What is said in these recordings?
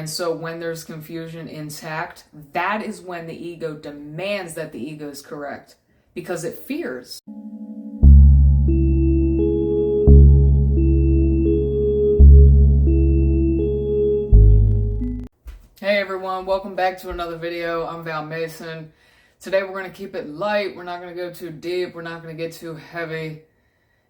And so when there's confusion intact, that is when the ego demands that the ego is correct because it fears. Hey everyone, welcome back to another video. I'm Val Mason. Today we're going to keep it light. We're not going to go too deep. We're not going to get too heavy.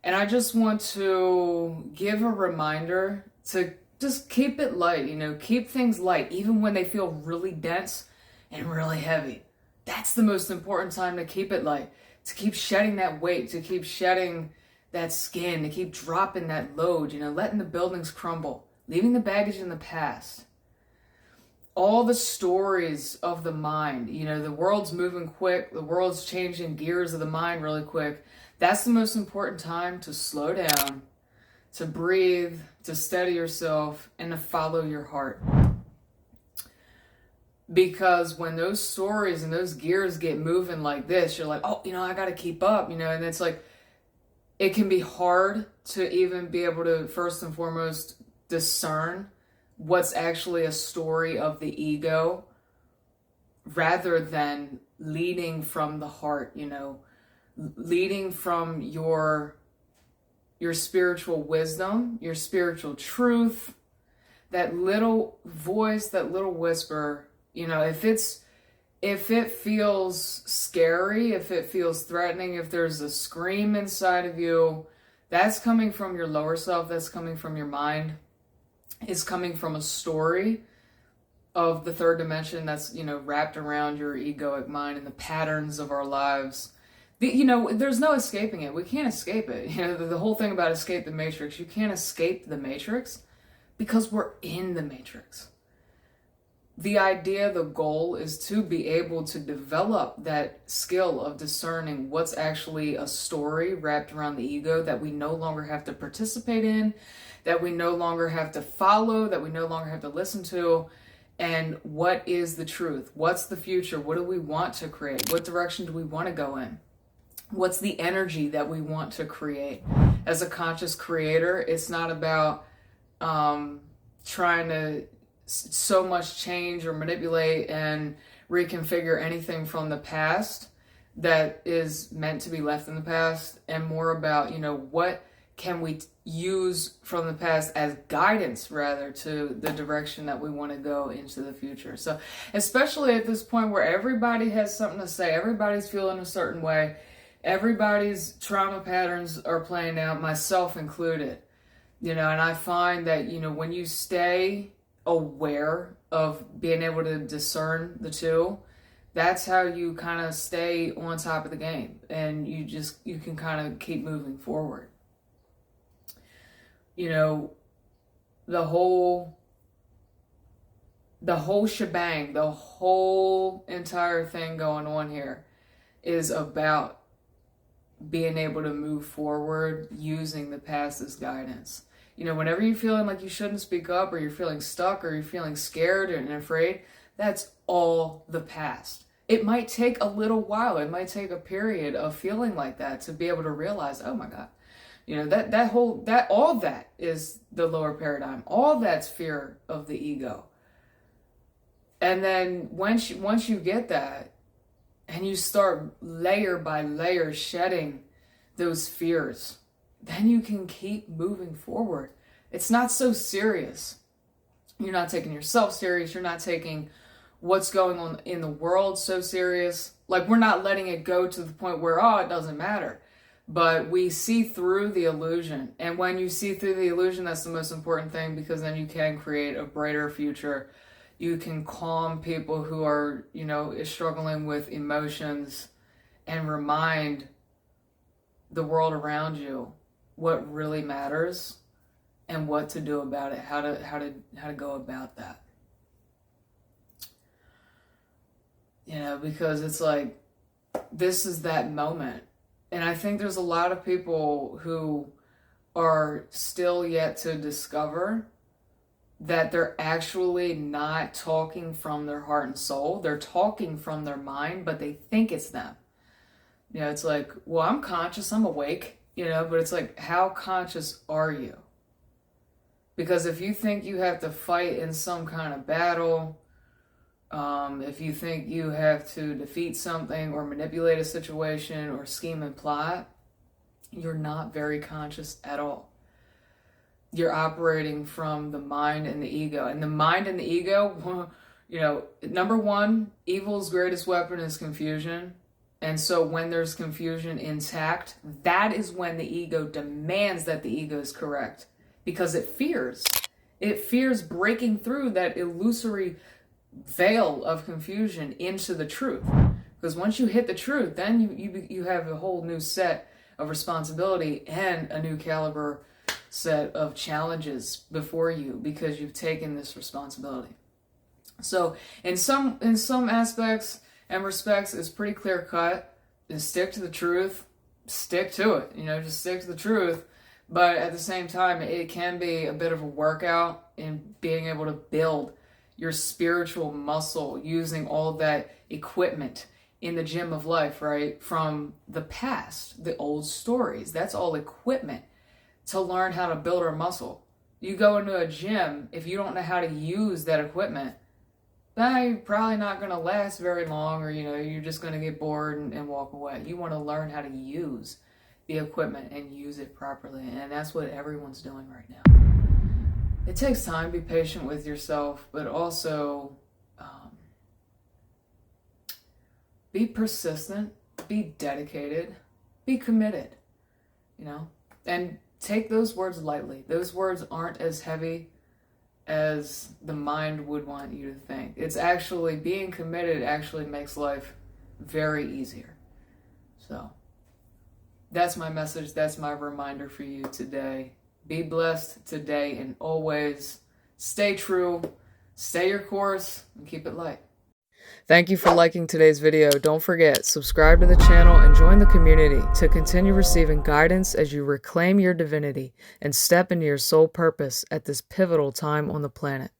And I just want to give a reminder to just keep it light, keep things light, even when they feel really dense and really heavy. That's the most important time to keep it light, to keep shedding that weight, to keep shedding that skin, to keep dropping that load, letting the buildings crumble, leaving the baggage in the past. All the stories of the mind, the world's moving quick, the world's changing gears of the mind really quick. That's the most important time to slow down, to breathe, to steady yourself, and to follow your heart. Because when those stories and those gears get moving like this, you're like, oh, I got to keep up, and it's like, it can be hard to even be able to, first and foremost, discern what's actually a story of the ego rather than leading from the heart, leading from your spiritual wisdom, your spiritual truth, that little voice, that little whisper, if it feels scary, if it feels threatening, if there's a scream inside of you, that's coming from your lower self, that's coming from your mind. Is coming from a story of the third dimension that's, wrapped around your egoic mind and the patterns of our lives. There's no escaping it. We can't escape it. The whole thing about escape the matrix, you can't escape the matrix because we're in the matrix. The idea, the goal is to be able to develop that skill of discerning what's actually a story wrapped around the ego that we no longer have to participate in, that we no longer have to follow, that we no longer have to listen to, and what is the truth? What's the future? What do we want to create? What direction do we want to go in? What's the energy that we want to create? As a conscious creator, it's not about trying to so much change or manipulate and reconfigure anything from the past that is meant to be left in the past, and more about, what can we use from the past as guidance rather to the direction that we want to go into the future. So especially at this point where everybody has something to say, everybody's feeling a certain way, everybody's trauma patterns are playing out, myself included, and I find that, when you stay aware of being able to discern the two, that's how you kind of stay on top of the game, and you can kind of keep moving forward. The whole shebang, the whole entire thing going on here is about being able to move forward using the past as guidance. Whenever you're feeling like you shouldn't speak up, or you're feeling stuck, or you're feeling scared and afraid, that's all the past. It might take a little while. It might take a period of feeling like that to be able to realize, oh my God, all that is the lower paradigm. All that's fear of the ego. And then once you get that, and you start layer by layer shedding those fears, then you can keep moving forward. It's not so serious. You're not taking yourself serious. You're not taking what's going on in the world so serious. Like, we're not letting it go to the point where, it doesn't matter. But we see through the illusion. And when you see through the illusion, that's the most important thing, because then you can create a brighter future. You can calm people who are, struggling with emotions, and remind the world around you what really matters and what to do about it, how to go about that. Because it's like, this is that moment. And I think there's a lot of people who are still yet to discover that they're actually not talking from their heart and soul. They're talking from their mind, but they think it's them. It's like, well, I'm conscious, I'm awake, but it's like, how conscious are you? Because if you think you have to fight in some kind of battle, if you think you have to defeat something or manipulate a situation or scheme and plot, you're not very conscious at all. You're operating from the mind and the ego. And the mind and the ego, number one, evil's greatest weapon is confusion. And so when there's confusion intact, that is when the ego demands that the ego is correct. Because it fears. It fears breaking through that illusory veil of confusion into the truth. Because once you hit the truth, then you have a whole new set of responsibility and a new caliber set of challenges before you, because you've taken this responsibility. So in some aspects and respects, it's pretty clear cut. Just stick to the truth, stick to it, just stick to the truth. But at the same time, it can be a bit of a workout in being able to build your spiritual muscle using all that equipment in the gym of life, right? From the past, the old stories, that's all equipment to learn how to build our muscle. You go into a gym, if you don't know how to use that equipment, then you're probably not going to last very long, or you're just going to get bored and walk away. You want to learn how to use the equipment and use it properly, and that's what everyone's doing right now. It takes time. Be patient with yourself, but also be persistent, be dedicated, be committed, and take those words lightly. Those words aren't as heavy as the mind would want you to think. It's actually, being committed actually makes life very easier. So that's my message. That's my reminder for you today. Be blessed today and always. Stay true, stay your course, and keep it light. Thank you for liking today's video. Don't forget, subscribe to the channel and join the community to continue receiving guidance as you reclaim your divinity and step into your soul purpose at this pivotal time on the planet.